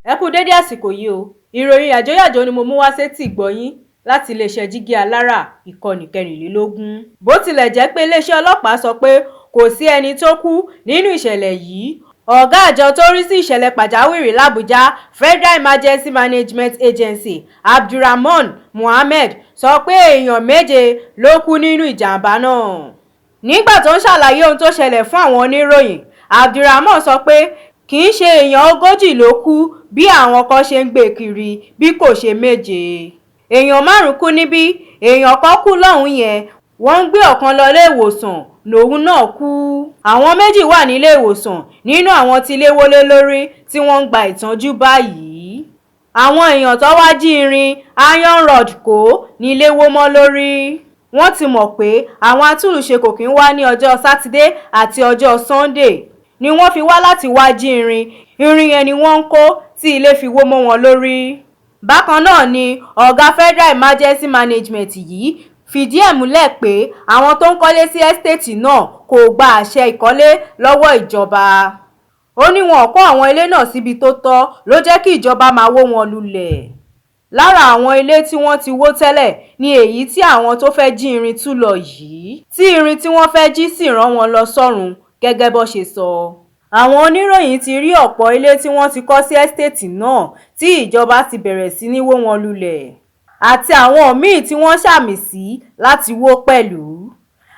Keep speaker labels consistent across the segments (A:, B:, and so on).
A: Ẹ kú dédé àsìkò yìí o. Ìròyìn yàjóyàjó ni mo mú wá sétí ìgbọ́yín láti iléeṣẹ́ Jígí Alára ìkànnì 24. Bó tilẹ̀ jẹ́ pé iléeṣẹ́ ọlọ́pàá sọ pé kò sí ẹni tó kú nínú ìṣẹ̀lẹ̀ yìí, ọ̀gá àjọ tó rí sí ìṣẹ̀lẹ̀ pàjáwìrì l'Àbújá Federal Emergency Management Agency Abdulrahman Mohammed sọ pé èèyàn 7 ló kú nínú ìjàmbá náà. Nígbà tó ń ṣàlàyé ohun tó ṣẹlẹ̀ fún àwọn oníròyìn, Abdulrahman sọ pé kì í ṣe èèyàn 40 ló kú bí àwọn kan ṣe ń gbé kiri bí kò ṣe 7. Èèyàn 5 kú níbí, èèyàn kan kú lọ́hùn yẹn, wọ́n ń gbé ọ̀kan lọ ilé ìwòsàn lòun náà kú. Àwọn 2 wà nílé ìwòsàn nínú àwọn tí ilé wó lé lórí tí wọ́n ń gba ìtọ́jú báyìí. Àwọn èèyàn tó wá jí irin iron rod kó ní ilé wó mọ́ lórí. Wọ́n ti mọ̀ pé àwọn atúnlùṣe kò kí ń wá ní ọjọ́ Sátidé àti ọjọ́ Sunday ni wọ́n fi wá láti wá jí irin yẹn ni wọ́n ń kó tí ilé fi wó mọ́ wọn lórí. Bákan náà ni ọ̀gá Federal Emergency Management yìí fìdí ẹ̀ múlẹ̀ pé àwọn tó ń kọ́lé sí ẹ́stéètì náà kò gba àṣẹ ìkọ́lé lọ́wọ́ ìjọba. Ó ní wọn kọ́ àwọn ilé náà síbi tó tọ́ ló jẹ́ kí ìjọba máa wó wọn lulẹ̀. Lára àwọn ilé tí wọ́n ti wó tẹ́lẹ̀ ni èyí tí àwọn tó fẹ́ jí irin tú lọ yìí, tí irin tí wọ́n fẹ́ jí sì rán wọn lọ sọ́run gẹ́gẹ́ bó ṣe sọ. Àwọn oníròyìn ti rí ọ̀pọ̀ ilé tí wọ́n ti kọ́ sí ẹ́stéètì náà tí ìjọba ti bẹ̀rẹ̀ sí ní wó wọn lulẹ̀, àti àwọn míì tí wọ́n ṣàmì sí láti wó pẹ̀lú.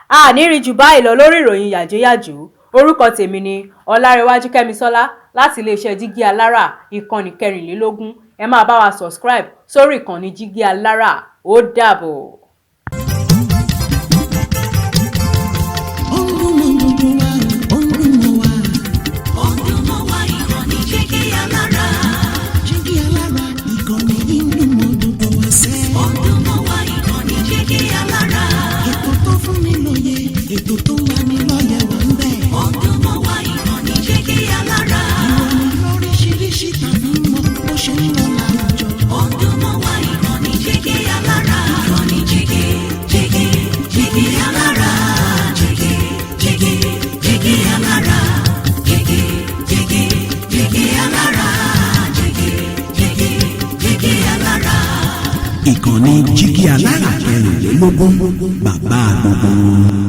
A: A ní rí jù báyìí lọ lórí ìròyìn yàjóyàjó. Orúkọ tèmi ni Ọlárẹ̀wájú Kẹ́misọ́lá láti iléeṣẹ́ Jígí Alára ìkànnì 24. Ẹ máa bá wa subscribe sórí ìkànnì Jígí Alára. Ó dàbọ̀.
B: Ìkànnì Jígí Alára 24, bàbá gbogbo.